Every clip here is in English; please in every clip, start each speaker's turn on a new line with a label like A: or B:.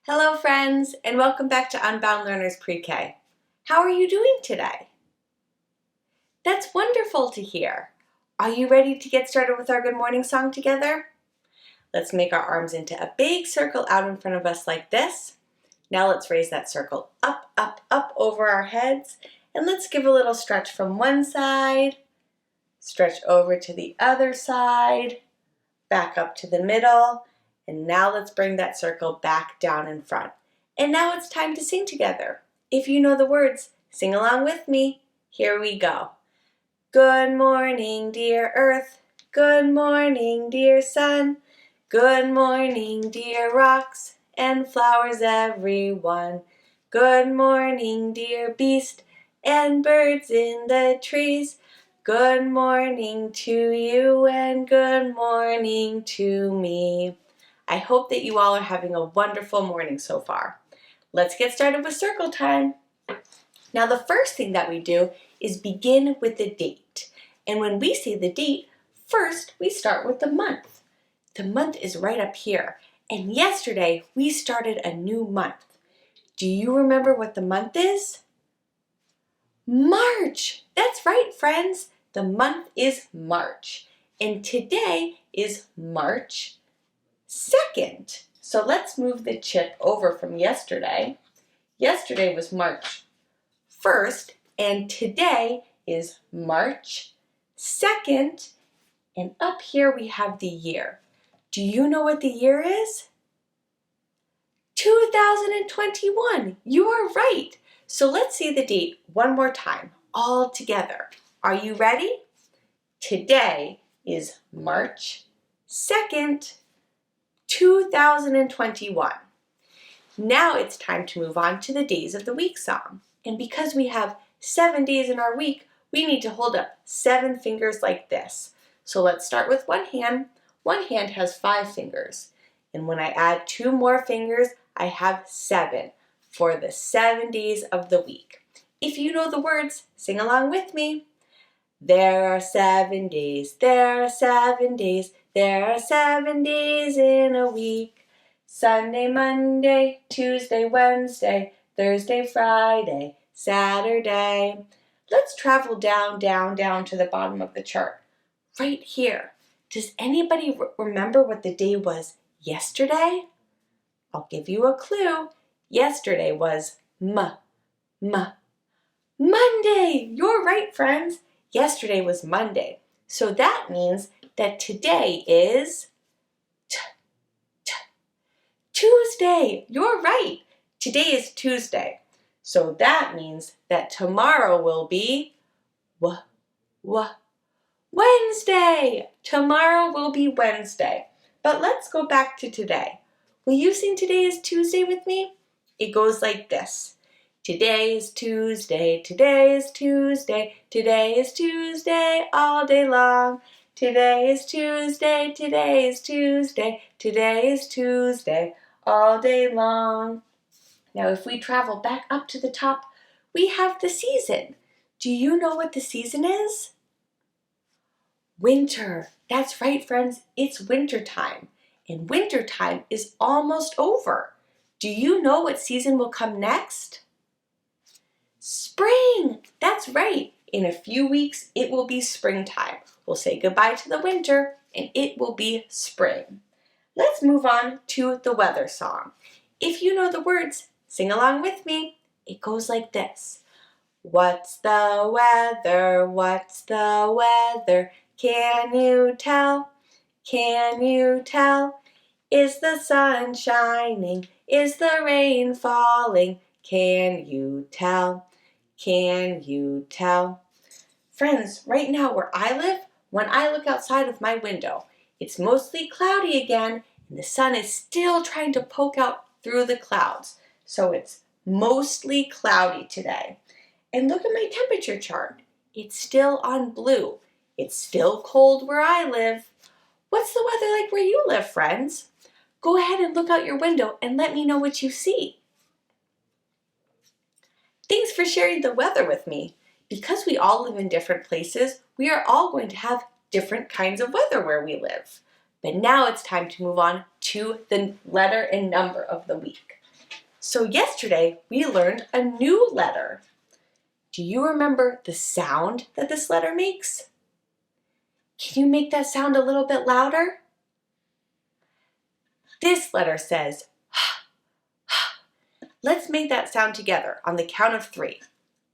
A: Hello friends, and welcome back to Unbound Learners Pre-K. How are you doing today? That's wonderful to hear. Are you ready to get started with our good morning song together? Let's make our arms into a big circle out in front of us like this. Now let's raise that circle up, up, up over our heads, and let's give a little stretch from one side, stretch over to the other side, back up to the middle, and now let's bring that circle back down in front. And now it's time to sing together. If you know the words, sing along with me. Here we go. Good morning, dear earth. Good morning, dear sun. Good morning, dear rocks and flowers everyone. Good morning, dear beast and birds in the trees. Good morning to you and good morning to me. I hope that you all are having a wonderful morning so far. Let's get started with circle time. Now the first thing that we do is begin with the date. And when we say the date, first we start with the month. The month is right up here. And yesterday we started a new month. Do you remember what the month is? March! That's right, friends. The month is March. And today is March 2nd. So let's move the chip over from yesterday. Yesterday was March 1st, and today is March 2nd. And up here we have the year. Do you know what the year is? 2021. You are right. So let's see the date one more time, all together. Are you ready? Today is March 2nd, 2021. Now it's time to move on to the days of the week song. And because we have 7 days in our week, we need to hold up 7 fingers like this. So let's start with one hand. One hand has 5 fingers. And when I add 2 more fingers, I have 7 for the 7 days of the week. If you know the words, sing along with me. There are 7 days, there are 7 days, there are 7 days in a week. Sunday, Monday, Tuesday, Wednesday, Thursday, Friday, Saturday. Let's travel down, down, down to the bottom of the chart. Right here. Does anybody remember what the day was yesterday? I'll give you a clue. Yesterday was Monday. You're right, friends. Yesterday was Monday. So that means that today is Tuesday. You're right. Today is Tuesday. So that means that tomorrow will be Wednesday. Tomorrow will be Wednesday. But let's go back to today. Will you sing Today is Tuesday with me? It goes like this. Today is Tuesday, today is Tuesday, today is Tuesday all day long. Today is Tuesday, today is Tuesday, today is Tuesday all day long. Now if we travel back up to the top, we have the season. Do you know what the season is? Winter. That's right, friends. It's winter time. And winter time is almost over. Do you know what season will come next? Spring! That's right. In a few weeks, it will be springtime. We'll say goodbye to the winter, and it will be spring. Let's move on to the weather song. If you know the words, sing along with me. It goes like this. What's the weather? What's the weather? Can you tell? Can you tell? Is the sun shining? Is the rain falling? Can you tell? Can you tell? Friends, right now where I live, when I look outside of my window, it's mostly cloudy again, and the sun is still trying to poke out through the clouds. So it's mostly cloudy today. And look at my temperature chart. It's still on blue. It's still cold where I live. What's the weather like where you live, friends? Go ahead and look out your window and let me know what you see. Thanks for sharing the weather with me. Because we all live in different places, we are all going to have different kinds of weather where we live. But now it's time to move on to the letter and number of the week. So yesterday we learned a new letter. Do you remember the sound that this letter makes? Can you make that sound a little bit louder? This letter says, let's make that sound together on the count of 3.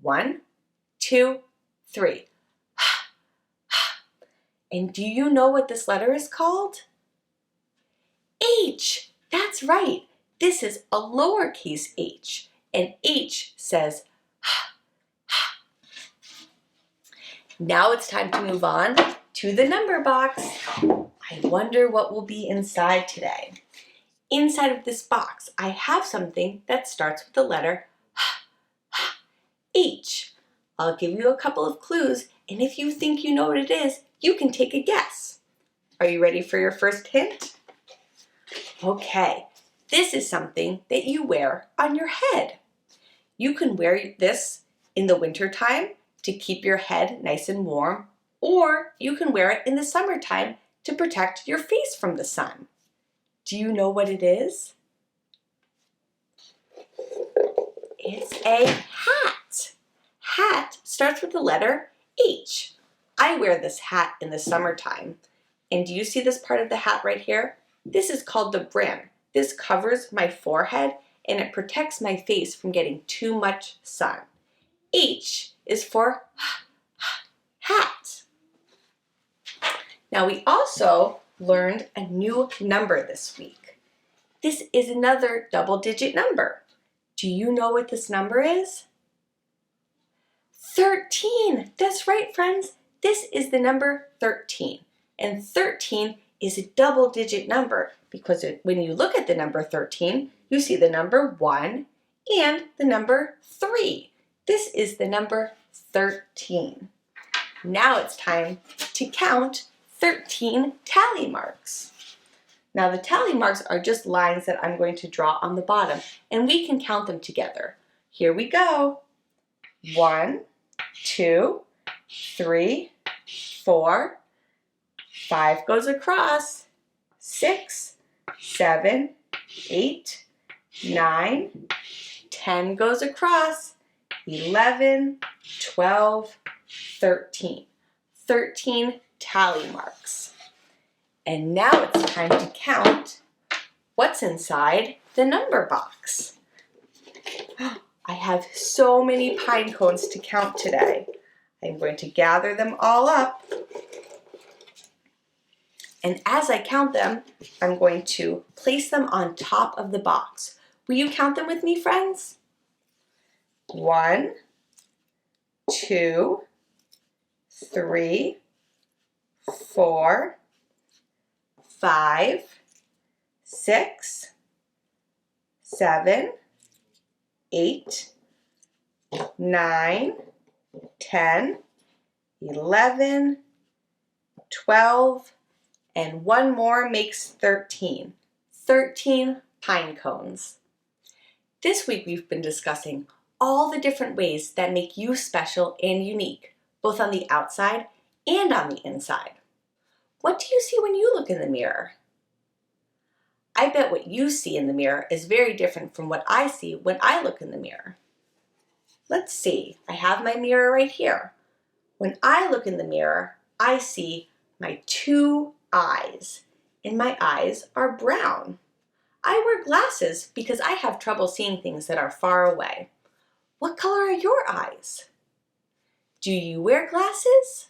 A: 1, 2, 3. And do you know what this letter is called? H. That's right. This is a lowercase h, and H says, Now it's time to move on to the number box. I wonder what will be inside today. Inside of this box, I have something that starts with the letter H. I'll give you a couple of clues, and if you think you know what it is, you can take a guess. Are you ready for your first hint? Okay, this is something that you wear on your head. You can wear this in the wintertime to keep your head nice and warm, or you can wear it in the summertime to protect your face from the sun. Do you know what it is? It's a hat. Hat starts with the letter H. I wear this hat in the summertime. And do you see this part of the hat right here? This is called the brim. This covers my forehead and it protects my face from getting too much sun. H is for hat. Now we also learned a new number this week. This is another double-digit number. Do you know what this number is? 13. That's right, friends. This is the number 13. And 13 is a double-digit number because when you look at the number 13, you see the number 1 and the number 3. This is the number 13. Now it's time to count 13 tally marks. Now the tally marks are just lines that I'm going to draw on the bottom, and we can count them together. Here we go. 1, 2, 3, 4, 5 goes across, 6, 7, 8, 9, 10 goes across, 11, 12, 13. 13 tally marks. And now it's time to count what's inside the number box. I have so many pine cones to count today. I'm going to gather them all up. And as I count them, I'm going to place them on top of the box. Will you count them with me, friends? 1, 2, 3, 4, 5, 6, 7, 8, 9, 10, 11, 12, and one more makes 13. 13 pine cones. This week we've been discussing all the different ways that make you special and unique, both on the outside and on the inside. What do you see when you look in the mirror? I bet what you see in the mirror is very different from what I see when I look in the mirror. Let's see, I have my mirror right here. When I look in the mirror, I see my 2 eyes, and my eyes are brown. I wear glasses because I have trouble seeing things that are far away. What color are your eyes? Do you wear glasses?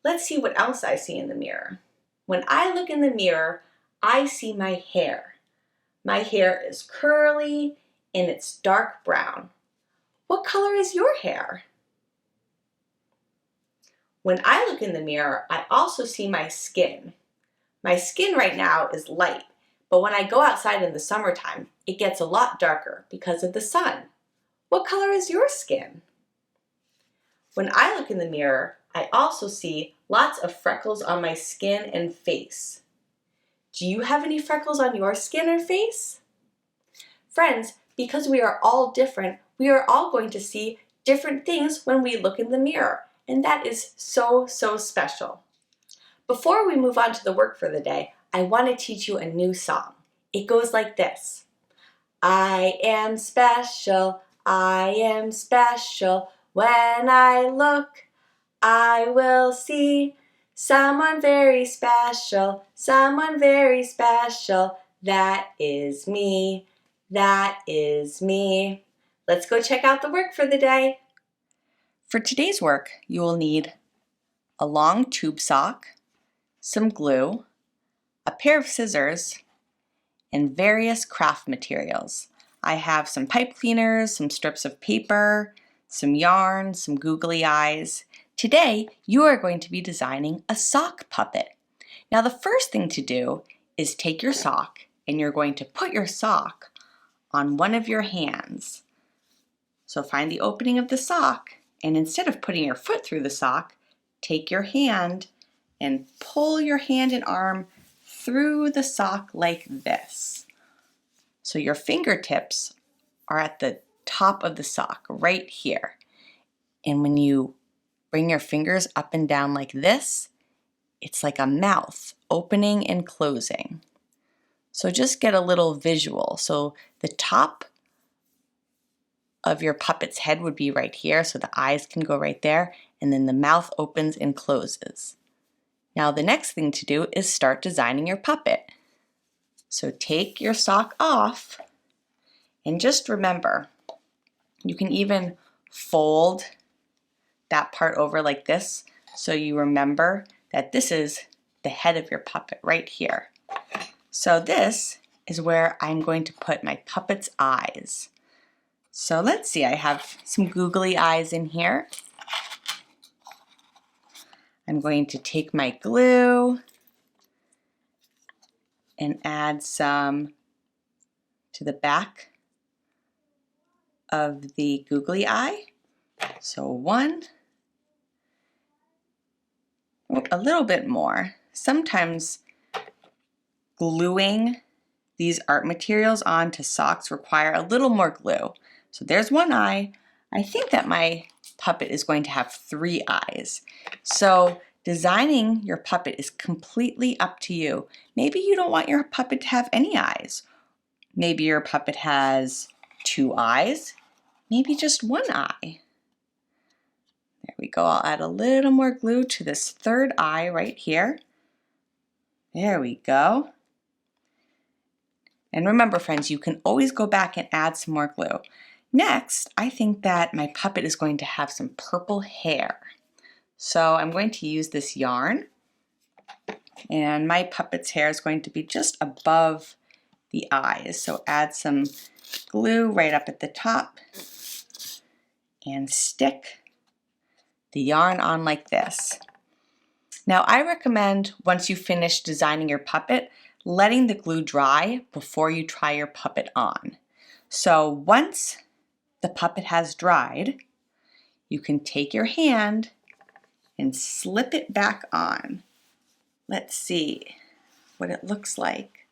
A: Let's see what else I see in the mirror. When I look in the mirror, I see my hair. My hair is curly and it's dark brown. What color is your hair? When I look in the mirror, I also see my skin. My skin right now is light, but when I go outside in the summertime, it gets a lot darker because of the sun. What color is your skin? When I look in the mirror, I also see lots of freckles on my skin and face. Do you have any freckles on your skin or face? Friends, because we are all different, we are all going to see different things when we look in the mirror, and that is so, so special. Before we move on to the work for the day, I want to teach you a new song. It goes like this. I am special, I am special. When I look, I will see someone very special, someone very special. That is me, that is me. Let's go check out the work for the day. For today's work, you will need a long tube sock, some glue, a pair of scissors, and various craft materials. I have some pipe cleaners, some strips of paper, some yarn, some googly eyes. Today, you are going to be designing a sock puppet. Now, the first thing to do is take your sock and you're going to put your sock on one of your hands. So find the opening of the sock, and instead of putting your foot through the sock, take your hand and pull your hand and arm through the sock like this. So your fingertips are at the top of the sock right here. And when you bring your fingers up and down like this, it's like a mouth opening and closing. So just get a little visual. So the top of your puppet's head would be right here, so the eyes can go right there, and then the mouth opens and closes. Now the next thing to do is start designing your puppet. So take your sock off, and just remember, you can even fold that part over like this, so you remember that this is the head of your puppet right here. So this is where I'm going to put my puppet's eyes. So let's see, I have some googly eyes in here. I'm going to take my glue and add some to the back of the googly eye. So one, a little bit more. Sometimes gluing these art materials onto socks require a little more glue. So there's one eye. I think that my puppet is going to have 3 eyes. So designing your puppet is completely up to you. Maybe you don't want your puppet to have any eyes. Maybe your puppet has 2 eyes, maybe just 1 eye. There we go. I'll add a little more glue to this 3rd eye right here. There we go. And remember, friends, you can always go back and add some more glue. Next, I think that my puppet is going to have some purple hair. So I'm going to use this yarn, and my puppet's hair is going to be just above the eyes. So add some glue right up at the top and stick the yarn on like this. Now I recommend, once you finish designing your puppet, letting the glue dry before you try your puppet on. So once the puppet has dried, you can take your hand and slip it back on. Let's see what it looks like.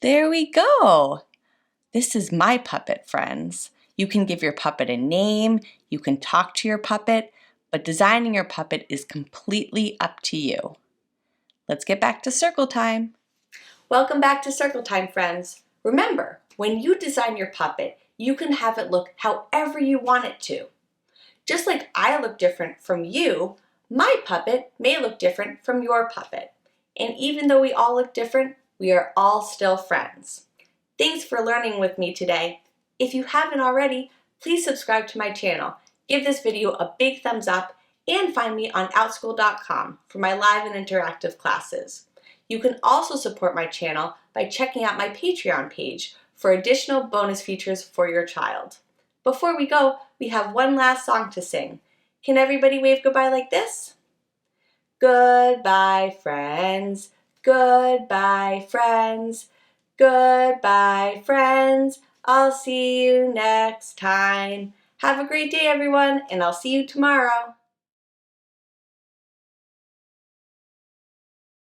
A: There we go. This is my puppet, friends. You can give your puppet a name, you can talk to your puppet, but designing your puppet is completely up to you. Let's get back to circle time. Welcome back to circle time, friends. Remember, when you design your puppet, you can have it look however you want it to. Just like I look different from you, my puppet may look different from your puppet. And even though we all look different, we are all still friends. Thanks for learning with me today. If you haven't already, please subscribe to my channel, give this video a big thumbs up, and find me on outschool.com for my live and interactive classes. You can also support my channel by checking out my Patreon page for additional bonus features for your child. Before we go, we have one last song to sing. Can everybody wave goodbye like this? Goodbye, friends. Goodbye, friends. Goodbye, friends. I'll see you next time. Have a great day, everyone, and I'll see you tomorrow.